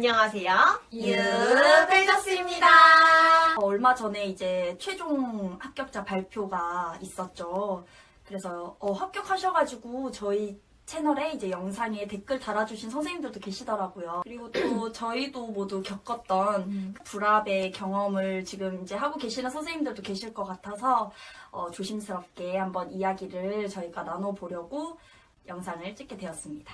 안녕하세요. 유페이저스입니다. 얼마 전에 이제 최종 합격자 발표가 있었죠. 그래서 합격하셔가지고 저희 채널에 이제 영상에 댓글 달아주신 선생님들도 계시더라고요. 그리고 또 저희도 모두 겪었던 불합의 경험을 지금 이제 하고 계시는 선생님들도 계실 것 같아서 조심스럽게 한번 이야기를 저희가 나눠보려고 영상을 찍게 되었습니다.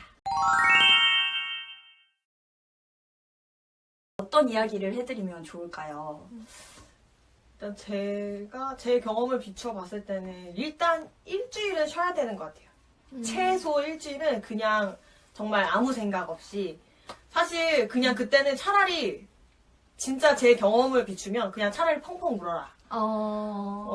어떤 이야기를 해드리면 좋을까요? 일단 제가 제 경험을 비추어 봤을 때는 일단 일주일은 쉬어야 되는 것 같아요. 최소 일주일은 그냥 정말 아무 생각 없이, 사실 그냥 그때는 차라리 진짜 제 경험을 비추면 그냥 차라리 펑펑 울어라.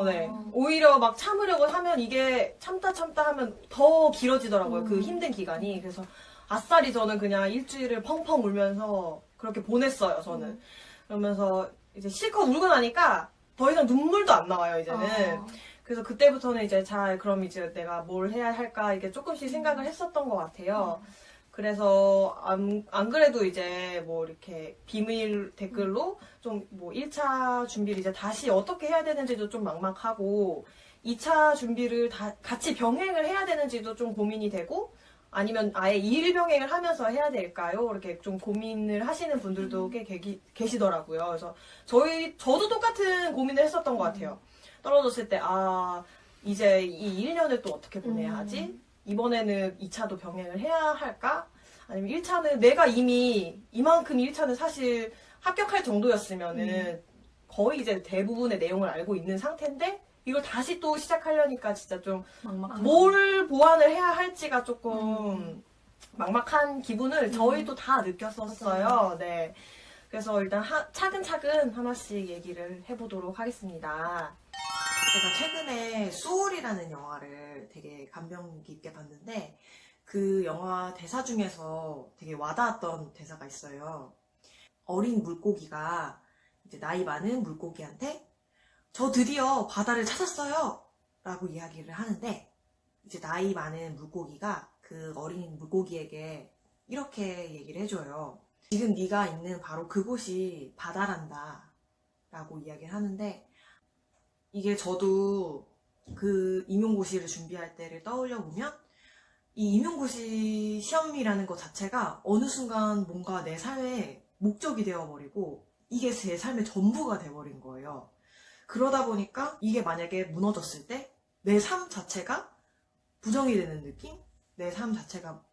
네. 오히려 막 참으려고 하면 이게 참다 하면 더 길어지더라고요. 그 힘든 기간이. 그래서 아싸리 저는 그냥 일주일을 펑펑 울면서 그렇게 보냈어요, 저는. 그러면서 이제 실컷 울고 나니까 더 이상 눈물도 안 나와요, 이제는. 그래서 그때부터는 이제 그럼 이제 내가 뭘 해야 할까, 이게 조금씩 생각을 했었던 것 같아요. 그래서 안 그래도 이제 뭐 이렇게 비밀 댓글로 좀 뭐 1차 준비를 이제 다시 어떻게 해야 되는지도 좀 막막하고, 2차 준비를 같이 병행을 해야 되는지도 좀 고민이 되고, 아니면 아예 2일 병행을 하면서 해야 될까요? 이렇게 좀 고민을 하시는 분들도 꽤 계시더라고요. 그래서 저도 똑같은 고민을 했었던 것 같아요. 떨어졌을 때, 이제 이 1년을 또 어떻게 보내야 하지? 이번에는 2차도 병행을 해야 할까? 아니면 1차는 내가 이미 이만큼 1차는 사실 합격할 정도였으면은 거의 이제 대부분의 내용을 알고 있는 상태인데, 이걸 다시 또 시작하려니까 진짜 좀 뭘 보완을 해야 할지가 조금 막막한 기분을 저희도 다 느꼈었어요. 네. 그래서 일단 차근차근 하나씩 얘기를 해보도록 하겠습니다. 제가 최근에 소울이라는 영화를 되게 감명 깊게 봤는데, 그 영화 대사 중에서 되게 와닿았던 대사가 있어요. 어린 물고기가 이제 나이 많은 물고기한테 저 드디어 바다를 찾았어요! 라고 이야기를 하는데, 이제 나이 많은 물고기가 그 어린 물고기에게 이렇게 얘기를 해줘요. 지금 네가 있는 바로 그곳이 바다란다 라고 이야기를 하는데, 이게 저도 그 임용고시를 준비할 때를 떠올려 보면, 이 임용고시 시험이라는 것 자체가 어느 순간 뭔가 내 삶의 목적이 되어버리고, 이게 제 삶의 전부가 돼버린 거예요. 그러다 보니까 이게 만약에 무너졌을 때 내 삶 자체가 부정이 되는 느낌? 내 삶 자체가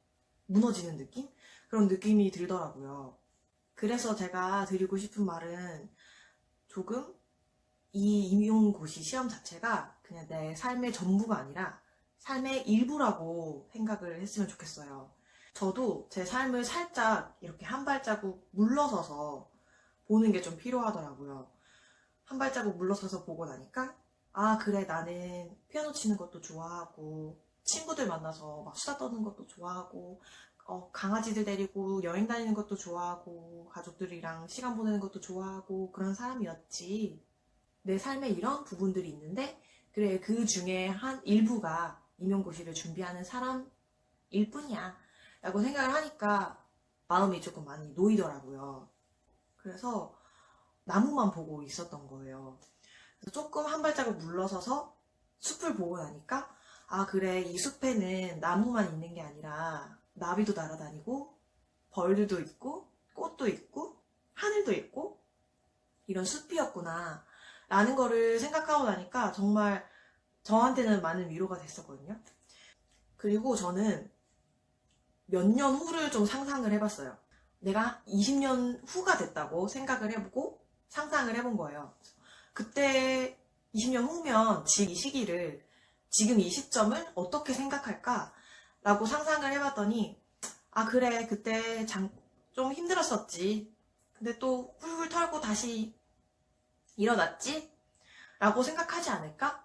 무너지는 느낌? 그런 느낌이 들더라고요. 그래서 제가 드리고 싶은 말은, 조금 이 임용고시 시험 자체가 그냥 내 삶의 전부가 아니라 삶의 일부라고 생각을 했으면 좋겠어요. 저도 제 삶을 살짝 이렇게 한 발자국 물러서서 보는 게 좀 필요하더라고요. 한 발자국 물러서서 보고 나니까, 그래, 나는 피아노 치는 것도 좋아하고, 친구들 만나서 막 수다 떠는 것도 좋아하고, 강아지들 데리고 여행 다니는 것도 좋아하고, 가족들이랑 시간 보내는 것도 좋아하고, 그런 사람이었지. 내 삶에 이런 부분들이 있는데, 그래, 그 중에 한 일부가 임용고시를 준비하는 사람일 뿐이야 라고 생각을 하니까 마음이 조금 많이 놓이더라고요. 그래서 나무만 보고 있었던 거예요. 그래서 조금 한 발자국 물러서서 숲을 보고 나니까, 그래, 이 숲에는 나무만 있는 게 아니라 나비도 날아다니고, 벌들도 있고, 꽃도 있고, 하늘도 있고, 이런 숲이었구나 라는 거를 생각하고 나니까 정말 저한테는 많은 위로가 됐었거든요. 그리고 저는 몇 년 후를 좀 상상을 해봤어요. 내가 20년 후가 됐다고 생각을 해보고 상상을 해본 거예요. 그때 20년 후면 지금 이 시기를, 지금 이 시점을 어떻게 생각할까? 라고 상상을 해봤더니, 그래, 그때 좀 힘들었었지. 근데 또 훌훌 털고 다시 일어났지? 라고 생각하지 않을까?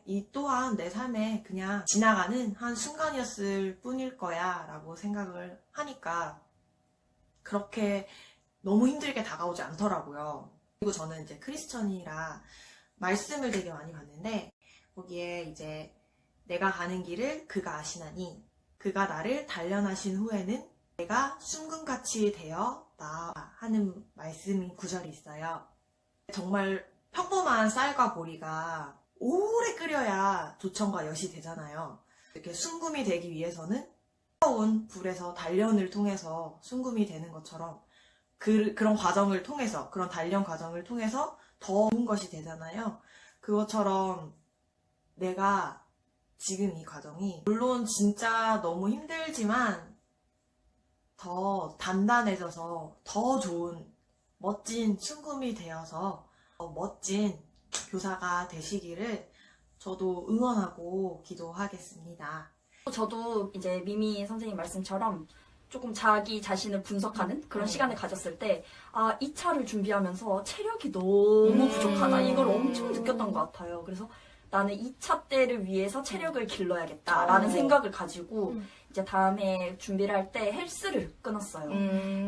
이 또한 내 삶에 그냥 지나가는 한 순간이었을 뿐일 거야 라고 생각을 하니까 그렇게 너무 힘들게 다가오지 않더라고요. 그리고 저는 이제 크리스천이라 말씀을 되게 많이 봤는데, 거기에 이제 내가 가는 길을 그가 아시나니 그가 나를 단련하신 후에는 내가 순금같이 되어 같다 하는 말씀인 구절이 있어요. 정말 평범한 쌀과 보리가 오래 끓여야 조청과 엿이 되잖아요. 이렇게 순금이 되기 위해서는 뜨거운 불에서 단련을 통해서 순금이 되는 것처럼 그런 과정을 통해서, 그런 단련 과정을 통해서 더 좋은 것이 되잖아요. 그것처럼 내가 지금 이 과정이 물론 진짜 너무 힘들지만 더 단단해져서 더 좋은 멋진 순금이 되어서 더 멋진 교사가 되시기를 저도 응원하고 기도하겠습니다. 저도 이제 미미 선생님 말씀처럼 조금 자기 자신을 분석하는 그런 시간을 가졌을 때, 아, 2차를 준비하면서 체력이 너무 부족하다. 이걸 엄청 느꼈던 것 같아요. 그래서 나는 2차 때를 위해서 체력을 길러야겠다라는 생각을 가지고 이제 다음에 준비를 할 때 헬스를 끊었어요.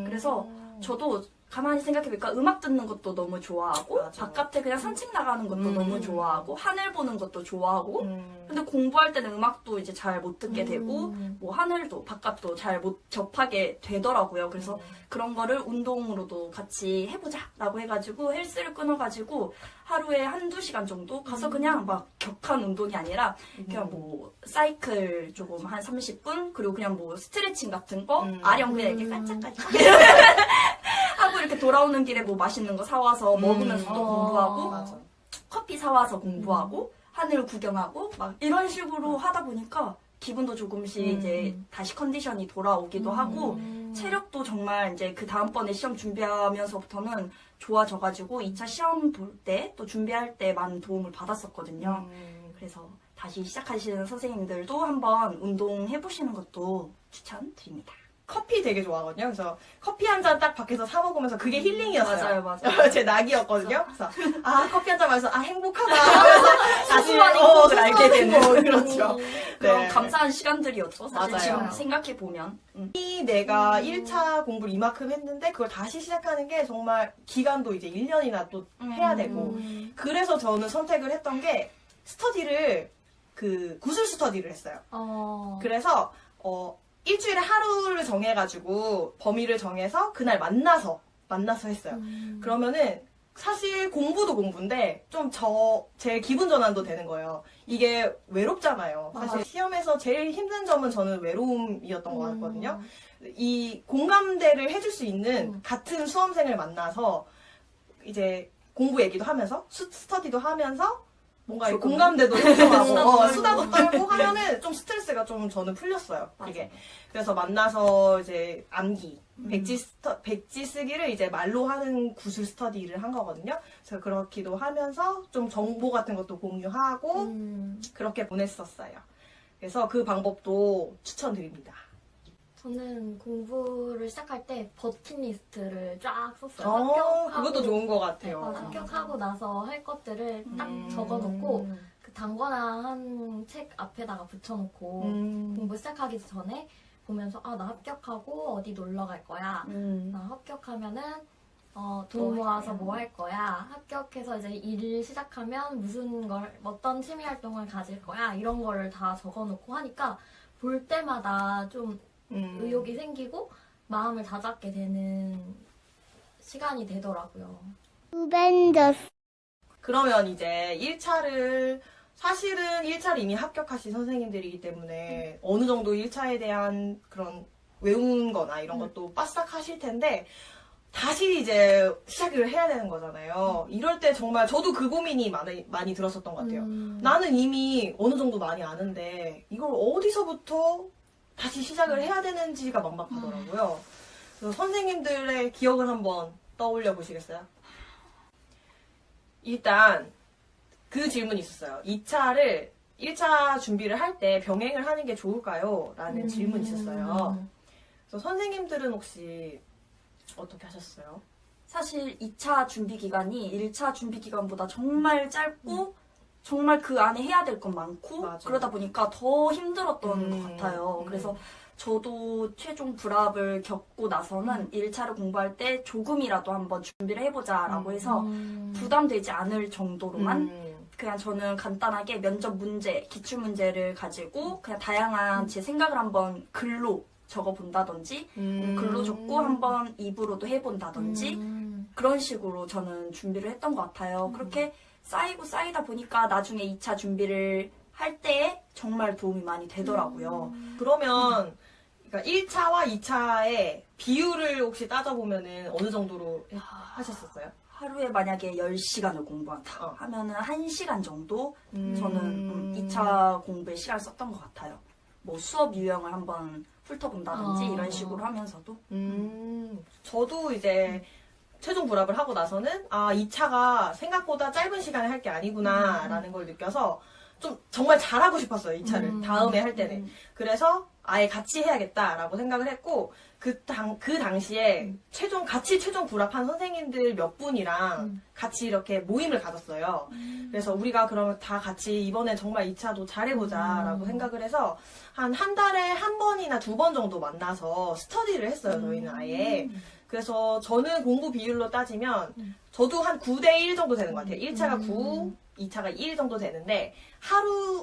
그래서 저도 가만히 생각해보니까 음악 듣는 것도 너무 좋아하고 맞아. 바깥에 그냥 산책 나가는 것도 너무 좋아하고 하늘 보는 것도 좋아하고 근데 공부할 때는 음악도 이제 잘 못 듣게 되고 뭐 하늘도 바깥도 잘 못 접하게 되더라고요. 그래서 그런 거를 운동으로도 같이 해보자라고 해가지고 헬스를 끊어가지고 하루에 1~2시간 정도 가서 그냥 막 격한 운동이 아니라 그냥 뭐 사이클 조금 한 30분 그리고 그냥 뭐 스트레칭 같은 거 아령 그냥 이렇게 깔짝깔짝 하고 이렇게 돌아오는 길에 뭐 맛있는 거 사와서 먹으면서 또 공부하고 맞아. 커피 사와서 공부하고 하늘 구경하고 막 이런 식으로 하다 보니까 기분도 조금씩 이제 다시 컨디션이 돌아오기도 하고 체력도 정말 이제 그 다음번에 시험 준비하면서부터는 좋아져가지고 2차 시험 볼 때 또 준비할 때 많은 도움을 받았었거든요. 그래서 다시 시작하시는 선생님들도 한번 운동해보시는 것도 추천드립니다. 커피 되게 좋아하거든요. 그래서 커피 한 잔 딱 밖에서 사 먹으면서 그게 힐링이었어요. 맞아요. 제 낙이었거든요. 그래서 아 커피 한 잔 마셔서 아 행복하다 하면서 다시 소소한 행복을 소소한 알게 되는. 행복, 그렇죠. 그런 네. 감사한 시간들이었죠. 사실 맞아요. 지금 생각해보면. 내가 1차 공부를 이만큼 했는데 그걸 다시 시작하는 게 정말 기간도 이제 1년이나 또 해야 되고 그래서 저는 선택을 했던 게 스터디를 그 구술 스터디를 했어요. 그래서 일주일에 하루를 정해가지고 범위를 정해서 그날 만나서 했어요. 그러면은 사실 공부도 공부인데 좀 제 기분 전환도 되는 거예요. 이게 외롭잖아요. 사실 시험에서 제일 힘든 점은 저는 외로움이었던 것 같거든요. 이 공감대를 해줄 수 있는 같은 수험생을 만나서 이제 공부 얘기도 하면서 스터디도 하면서 뭔가 이 공감대도 형성하고 수다도 떨고 하면은 좀 스트레스가 좀 저는 풀렸어요. 그게. 그래서 만나서 이제 암기, 백지 쓰기를 이제 말로 하는 구술 스터디를 한 거거든요. 그래서 그렇기도 하면서 좀 정보 같은 것도 공유하고 그렇게 보냈었어요. 그래서 그 방법도 추천드립니다. 저는 공부를 시작할 때 버킷리스트를 쫙 썼어요. 그것도 좋은 것 같아요. 합격하고 나서 할 것들을 딱 적어놓고 그 단권화 한 책 앞에다가 붙여놓고 공부 시작하기 전에 보면서 아, 나 합격하고 어디 놀러 갈 거야. 나 합격하면은 돈 모아서 뭐 할 거야. 합격해서 이제 일을 시작하면 어떤 취미 활동을 가질 거야. 이런 거를 다 적어놓고 하니까 볼 때마다 좀 의욕이 생기고 마음을 다잡게 되는 시간이 되더라고요. 그러면 이제 1차를 사실은 1차를 이미 합격하신 선생님들이기 때문에 어느 정도 1차에 대한 그런 외운 거나 이런 것도 빠싹 하실 텐데 다시 이제 시작을 해야 되는 거잖아요. 이럴 때 정말 저도 그 고민이 많이 들었었던 것 같아요. 나는 이미 어느 정도 많이 아는데 이걸 어디서부터 다시 시작을 해야 되는지가 막막하더라고요. 그래서 선생님들의 기억을 한번 떠올려 보시겠어요? 일단 그 질문이 있었어요. 1차 준비를 할 때 병행을 하는 게 좋을까요? 라는 질문이 있었어요. 그래서 선생님들은 혹시 어떻게 하셨어요? 사실 2차 준비 기간이 1차 준비 기간보다 정말 짧고 정말 그 안에 해야 될 건 많고 맞아. 그러다 보니까 더 힘들었던 것 같아요. 그래서 저도 최종 불합을 겪고 나서는 1차를 공부할 때 조금이라도 한번 준비를 해보자라고 해서 부담되지 않을 정도로만 그냥 저는 간단하게 면접 문제, 기출문제를 가지고 그냥 다양한 제 생각을 한번 글로 적어본다든지 글로 적고 한번 입으로도 해본다든지 그런 식으로 저는 준비를 했던 것 같아요. 그렇게 쌓이고 쌓이다 보니까 나중에 2차 준비를 할 때에 정말 도움이 많이 되더라고요. 그러면 그러니까 1차와 2차의 비율을 혹시 따져보면은 어느 정도로 하셨었어요? 하루에 만약에 10시간을 공부한다 하면은 1시간 정도 음. 저는 2차 공부에 시간을 썼던 것 같아요. 뭐 수업 유형을 한번 훑어본다든지 이런 식으로 하면서도. 저도 이제 최종 불합을 하고 나서는 2차가 생각보다 짧은 시간에 할 게 아니구나 라는 걸 느껴서 좀 정말 잘하고 싶었어요, 2차를. 다음에 할 때는. 그래서 아예 같이 해야겠다라고 생각을 했고, 그 당시에 같이 최종 불합한 선생님들 몇 분이랑 같이 이렇게 모임을 가졌어요. 그래서 우리가 그러면 다 같이 이번에 정말 2차도 잘해보자라고 생각을 해서 한 달에 한 번이나 2번 정도 만나서 스터디를 했어요, 저희는 아예. 그래서 저는 공부 비율로 따지면 저도 한 9대1 정도 되는 것 같아요. 1차가 9, 2차가 1 정도 되는데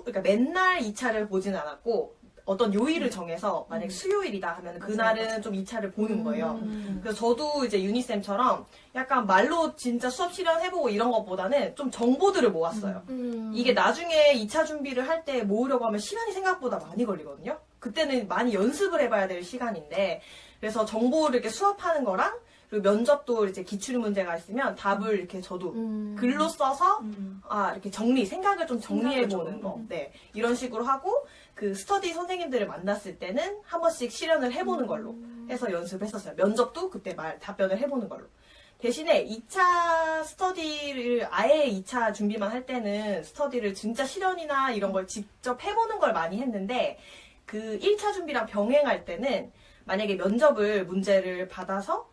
그러니까 맨날 2차를 보진 않았고 어떤 요일을 정해서 만약 수요일이다 하면 그날은 좀 2차를 보는 거예요. 그래서 저도 이제 유니쌤처럼 약간 말로 진짜 수업 실현해보고 이런 것보다는 좀 정보들을 모았어요. 이게 나중에 2차 준비를 할 때 모으려고 하면 시간이 생각보다 많이 걸리거든요. 그때는 많이 연습을 해봐야 될 시간인데 그래서 정보를 이렇게 수업하는 거랑 그리고 면접도 이제 기출 문제가 있으면 답을 이렇게 저도 글로 써서 이렇게 생각을 좀 정리해보는 거. 네. 이런 식으로 하고 그 스터디 선생님들을 만났을 때는 한 번씩 실현을 해보는 걸로 해서 연습을 했었어요. 면접도 그때 답변을 해보는 걸로. 대신에 2차 스터디를 아예 2차 준비만 할 때는 스터디를 진짜 실현이나 이런 걸 직접 해보는 걸 많이 했는데 그 1차 준비랑 병행할 때는 만약에 문제를 받아서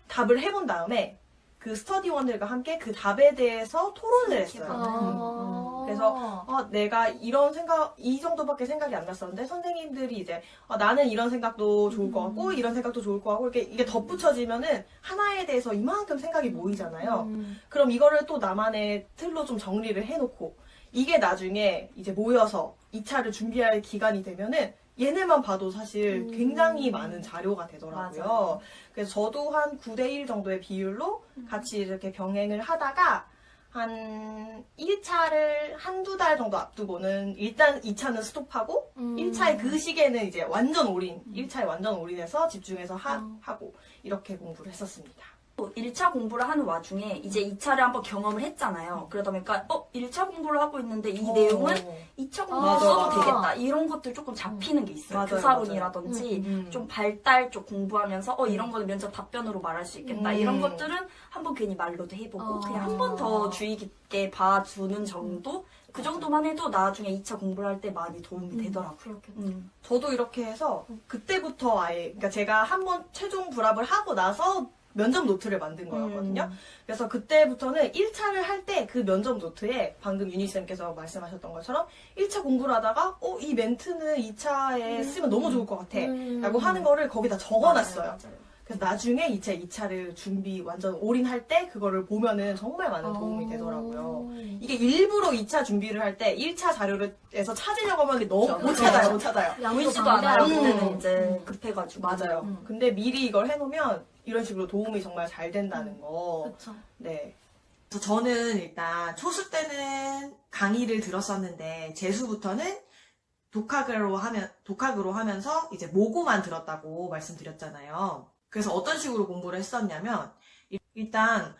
답을 해본 다음에 그 스터디원들과 함께 그 답에 대해서 토론을 했어요. 그래서 내가 이 정도밖에 생각이 안 났었는데 선생님들이 이제 나는 이런 생각도 좋을 것 같고 이런 생각도 좋을 것 같고 이게 덧붙여지면은 하나에 대해서 이만큼 생각이 모이잖아요. 그럼 이거를 또 나만의 틀로 좀 정리를 해놓고 이게 나중에 이제 모여서 2차를 준비할 기간이 되면은 얘네만 봐도 사실 굉장히 많은 자료가 되더라고요. 맞아요. 그래서 저도 한 9대1 정도의 비율로 같이 이렇게 병행을 하다가 한 1차를 한두 달 정도 앞두고는 일단 2차는 스톱하고 1차의 그 시기에는 이제 완전 올인, 1차에 완전 올인해서 집중해서 하고 이렇게 공부를 했었습니다. 1차 공부를 하는 와중에 이제 2차를 한번 경험을 했잖아요. 그러다 보니까 1차 공부를 하고 있는데 이 내용은 2차 공부로 맞아, 써도 맞아. 되겠다. 이런 것들 조금 잡히는 게 있어요. 맞아요, 교사론이라든지 좀 발달 쪽 공부하면서 이런 거는 면접 답변으로 말할 수 있겠다. 이런 것들은 한번 괜히 말로도 해보고 그냥 한 번 더 주의 깊게 봐주는 정도? 그 정도만 해도 나중에 2차 공부를 할 때 많이 도움이 되더라고요. 저도 이렇게 해서 그때부터 그러니까 제가 한번 최종 불합을 하고 나서 면접 노트를 만든 거였거든요. 그래서 그때부터는 1차를 할 때 그 면접 노트에 방금 유니쌤께서 말씀하셨던 것처럼 1차 공부를 하다가 이 멘트는 2차에 쓰면 너무 좋을 것 같아 라고 하는 거를 거기다 적어놨어요. 맞아요. 그래서 나중에 2차를 준비 완전 올인할 때 그거를 보면은 정말 많은 도움이 되더라고요. 이게 일부러 2차 준비를 할 때 1차 자료에서 찾으려고 하면 너무 못 찾아요. 보이지도 않아요. 음. 그때는 이제 급해가지고. 맞아요. 근데 미리 이걸 해놓으면 이런 식으로 도움이 정말 잘 된다는 거. 그쵸. 네. 그래서 저는 일단 초수 때는 강의를 들었었는데 재수부터는 독학으로 하면서 이제 모고만 들었다고 말씀드렸잖아요. 그래서 어떤 식으로 공부를 했었냐면 일단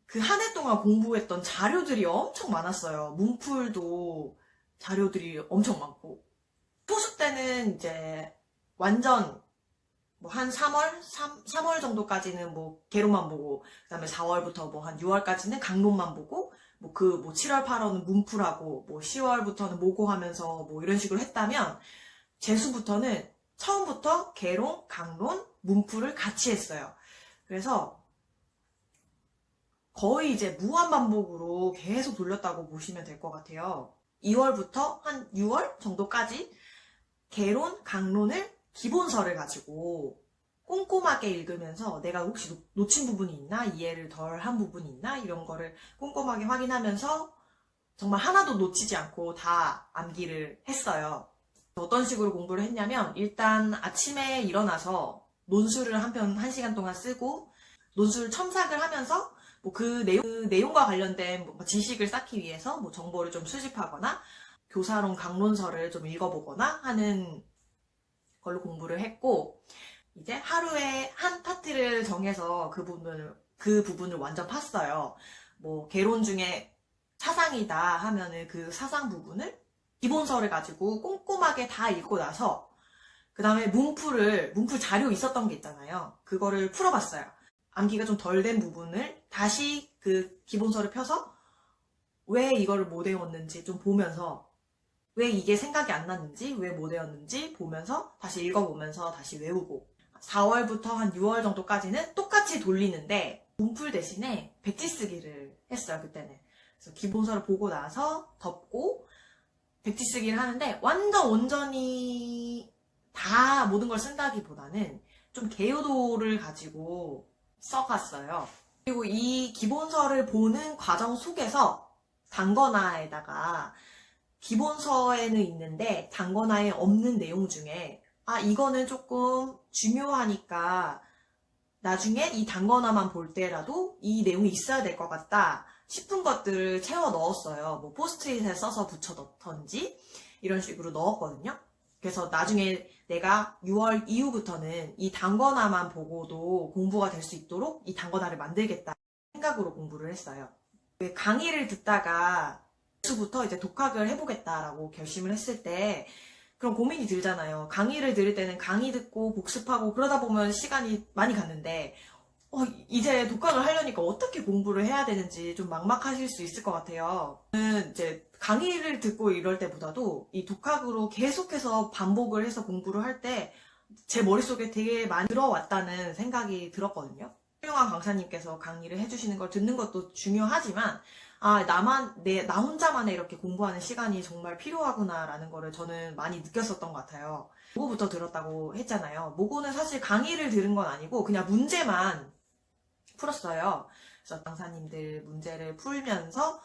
그 한 해 동안 공부했던 자료들이 엄청 많았어요. 문풀도 자료들이 엄청 많고 초수 때는 이제 완전 뭐 한 3월 정도까지는 뭐 개론만 보고 그다음에 4월부터 뭐 한 6월까지는 강론만 보고 뭐 7월 8월은 문풀하고 뭐 10월부터는 모고하면서 뭐 이런 식으로 했다면 재수부터는 처음부터 개론, 강론, 문풀을 같이 했어요. 그래서 거의 이제 무한반복으로 계속 돌렸다고 보시면 될 것 같아요. 2월부터 한 6월 정도까지 개론, 강론을 기본서를 가지고 꼼꼼하게 읽으면서 내가 혹시 놓친 부분이 있나, 이해를 덜 한 부분이 있나 이런 거를 꼼꼼하게 확인하면서 정말 하나도 놓치지 않고 다 암기를 했어요. 어떤 식으로 공부를 했냐면 일단 아침에 일어나서 논술을 한 시간 동안 쓰고 논술 첨삭을 하면서 뭐 그 내용과 관련된 뭐 지식을 쌓기 위해서 뭐 정보를 좀 수집하거나 교사론 강론서를 좀 읽어보거나 하는 걸로 공부를 했고 이제 하루에 한 파트를 정해서 그 부분을 완전 팠어요. 뭐 개론 중에 사상이다 하면은 그 사상 부분을 기본서를 가지고 꼼꼼하게 다 읽고 나서 그 다음에 문풀 자료 있었던 게 있잖아요. 그거를 풀어봤어요. 암기가 좀 덜 된 부분을 다시 그 기본서를 펴서 왜 이거를 못 외웠는지 좀 보면서 왜 이게 생각이 안 났는지 왜 못 외웠는지 보면서 다시 읽어보면서 다시 외우고 4월부터 한 6월 정도까지는 똑같이 돌리는데 문풀 대신에 백지 쓰기를 했어요. 그때는. 그래서 기본서를 보고 나서 덮고 백지 쓰기를 하는데 완전 온전히 다 모든 걸 쓴다기보다는 좀 개요도를 가지고 써갔어요. 그리고 이 기본서를 보는 과정 속에서 단권화에다가 기본서에는 있는데 단권화에 없는 내용 중에 이거는 조금 중요하니까 나중에 이 단권화만 볼 때라도 이 내용이 있어야 될 것 같다 싶은 것들을 채워 넣었어요. 뭐 포스트잇에 써서 붙여 넣던지 이런 식으로 넣었거든요. 그래서 나중에 내가 6월 이후부터는 이 단권화만 보고도 공부가 될 수 있도록 이 단권화를 만들겠다 생각으로 공부를 했어요. 강의를 듣다가 수부터 이제 독학을 해보겠다라고 결심을 했을 때 그런 고민이 들잖아요. 강의를 들을 때는 강의 듣고 복습하고 그러다 보면 시간이 많이 갔는데 이제 독학을 하려니까 어떻게 공부를 해야 되는지 좀 막막하실 수 있을 것 같아요. 저는 이제 강의를 듣고 이럴 때보다도 이 독학으로 계속해서 반복을 해서 공부를 할 때 제 머릿속에 되게 많이 들어왔다는 생각이 들었거든요. 훌륭한 강사님께서 강의를 해주시는 걸 듣는 것도 중요하지만 나 혼자만의 이렇게 공부하는 시간이 정말 필요하구나라는 거를 저는 많이 느꼈었던 것 같아요. 모고부터 들었다고 했잖아요. 모고는 사실 강의를 들은 건 아니고 그냥 문제만 풀었어요. 그래서 강사님들 문제를 풀면서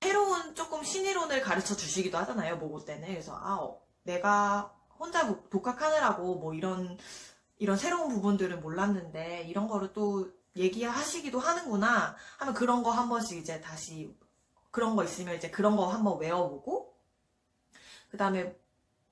새로운 조금 신이론을 가르쳐 주시기도 하잖아요. 모고 때는. 그래서 내가 혼자 독학하느라고 뭐 이런 새로운 부분들은 몰랐는데 이런 거를 또 얘기하시기도 하는구나 하면 그런 거 한 번씩 이제 다시 그런 거 있으면 이제 그런 거 한번 외워보고 그 다음에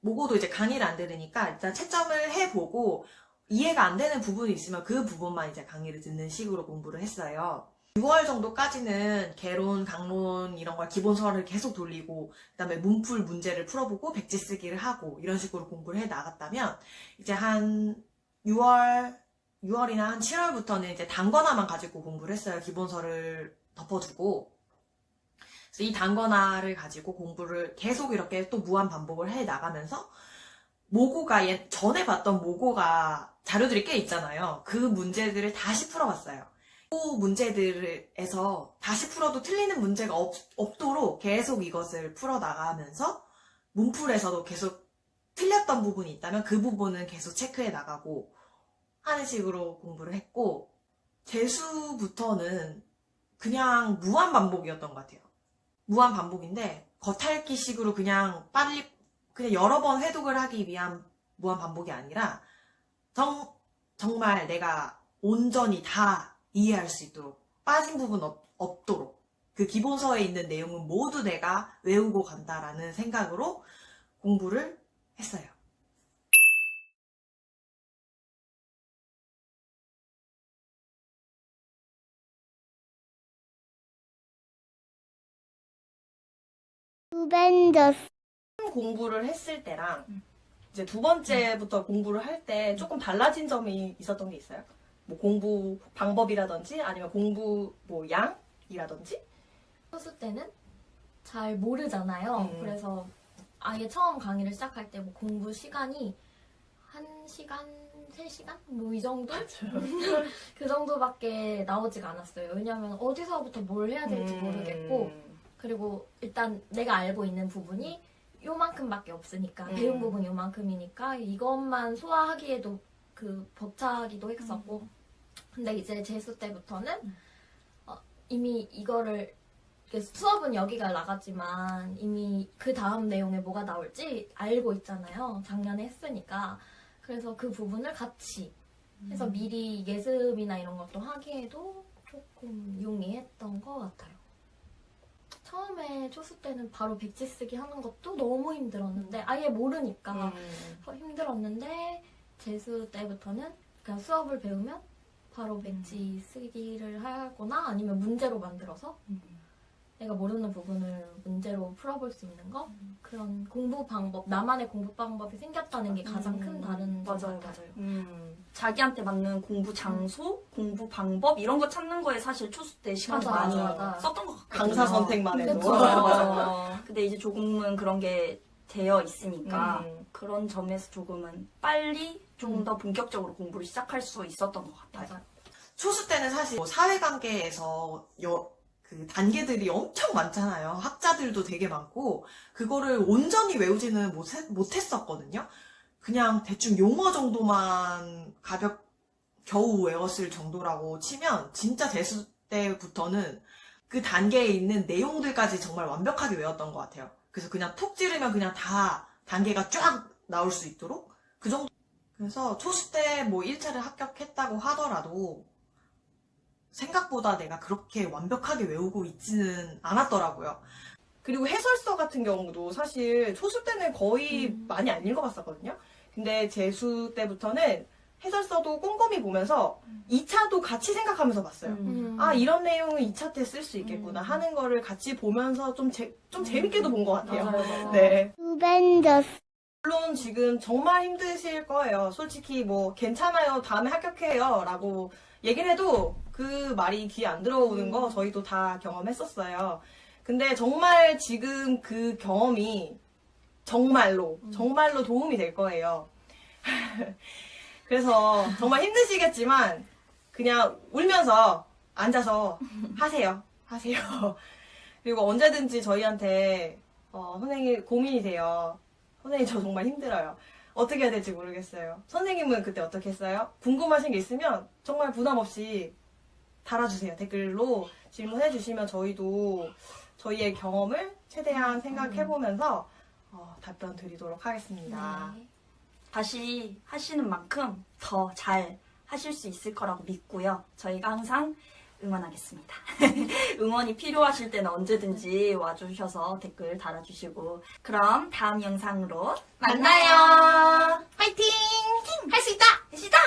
모고도 이제 강의를 안 들으니까 일단 채점을 해보고 이해가 안 되는 부분이 있으면 그 부분만 이제 강의를 듣는 식으로 공부를 했어요. 6월 정도까지는 개론, 강론 이런 걸 기본서를 계속 돌리고 그 다음에 문풀 문제를 풀어보고 백지 쓰기를 하고 이런 식으로 공부를 해 나갔다면 이제 한 6월이나 한 7월부터는 이제 단권화만 가지고 공부를 했어요. 기본서를 덮어두고. 그래서 이 단권화를 가지고 공부를 계속 이렇게 또 무한 반복을 해 나가면서 모고가 전에 봤던 모고가 자료들이 꽤 있잖아요. 그 문제들을 다시 풀어봤어요. 그 문제들에서 다시 풀어도 틀리는 문제가 없도록 계속 이것을 풀어나가면서 문풀에서도 계속 틀렸던 부분이 있다면 그 부분은 계속 체크해 나가고 하는 식으로 공부를 했고 재수부터는 그냥 무한 반복이었던 것 같아요. 무한 반복인데 겉핥기식으로 그냥 빨리 그냥 여러 번 회독을 하기 위한 무한 반복이 아니라 정말 내가 온전히 다 이해할 수 있도록 빠진 부분 없도록 그 기본서에 있는 내용은 모두 내가 외우고 간다라는 생각으로 공부를 했어요. 공부를 했을 때랑 이제 두 번째부터 공부를 할 때 조금 달라진 점이 있었던 게 있어요? 뭐 공부 방법이라든지 아니면 공부 뭐 양이라든지? 소수 때는 잘 모르잖아요. 그래서 아예 처음 강의를 시작할 때 뭐 공부 시간이 1시간, 3시간? 뭐 이 정도? 그 정도밖에 나오지가 않았어요. 왜냐면 어디서부터 뭘 해야 될지 모르겠고 그리고 일단 내가 알고 있는 부분이 요만큼밖에 없으니까 배운 부분이 요만큼이니까 이것만 소화하기에도 그 벅차기도 했었고 근데 이제 재수 때부터는 이미 이거를 수업은 여기가 나갔지만 이미 그 다음 내용에 뭐가 나올지 알고 있잖아요. 작년에 했으니까. 그래서 그 부분을 같이 해서 미리 예습이나 이런 것도 하기에도 조금 용이했던 것 같아요. 처음에 초수 때는 바로 백지 쓰기 하는 것도 너무 힘들었는데 아예 모르니까 힘들었는데 재수 때부터는 그냥 수업을 배우면 바로 백지 쓰기를 하거나 아니면 문제로 만들어서 내가 모르는 부분을 문제로 풀어볼 수 있는 거 그런 공부 방법 나만의 공부 방법이 생겼다는 게 가장 큰 다른 점 맞아요, 같아요. 맞아요. 자기한테 맞는 공부 장소, 공부 방법 이런 거 찾는 거에 사실 초수 때 시간을 맞아, 많이 맞아. 썼던 것 같거든요. 강사 선택만 해도. 그쵸. 근데 이제 조금은 그런 게 되어 있으니까 음. 그런 점에서 조금은 빨리 좀 더 본격적으로 공부를 시작할 수 있었던 것 같아요. 맞아요. 초수 때는 사실 뭐 사회관계에서 그 단계들이 엄청 많잖아요. 학자들도 되게 많고 그거를 온전히 외우지는 못했었거든요. 그냥 대충 용어 정도만 겨우 외웠을 정도라고 치면 진짜 재수 때부터는 그 단계에 있는 내용들까지 정말 완벽하게 외웠던 것 같아요. 그래서 그냥 톡 찌르면 그냥 다 단계가 쫙 나올 수 있도록 그 정도. 그래서 초수 때 뭐 1차를 합격했다고 하더라도 생각보다 내가 그렇게 완벽하게 외우고 있지는 않았더라고요. 그리고 해설서 같은 경우도 사실 초수 때는 거의 많이 안 읽어봤었거든요. 근데 재수 때부터는 해설서도 꼼꼼히 보면서 2차도 같이 생각하면서 봤어요. 아, 이런 내용은 2차 때 쓸 수 있겠구나 하는 거를 같이 보면서 좀 재밌게도 본 것 같아요. 맞아요, 맞아요. 네. 스벤저스 물론 지금 정말 힘드실 거예요. 솔직히 뭐 괜찮아요. 다음에 합격해요. 라고 얘기를 해도 그 말이 귀에 안 들어오는 거 저희도 다 경험했었어요. 근데 정말 지금 그 경험이 정말로 도움이 될 거예요. 그래서 정말 힘드시겠지만 그냥 울면서 앉아서 하세요. 그리고 언제든지 저희한테 선생님 고민이세요. 선생님 저 정말 힘들어요. 어떻게 해야 될지 모르겠어요. 선생님은 그때 어떻게 했어요? 궁금하신 게 있으면 정말 부담 없이 달아주세요. 댓글로 질문해 주시면 저희도 저희의 경험을 최대한 생각해보면서 답변 드리도록 하겠습니다. 네. 다시 하시는 만큼 더 잘 하실 수 있을 거라고 믿고요. 저희가 항상 응원하겠습니다. 응원이 필요하실 때는 언제든지 와주셔서 댓글 달아주시고 그럼 다음 영상으로 만나요. 화이팅! 할 수 있다! 할 수 있다!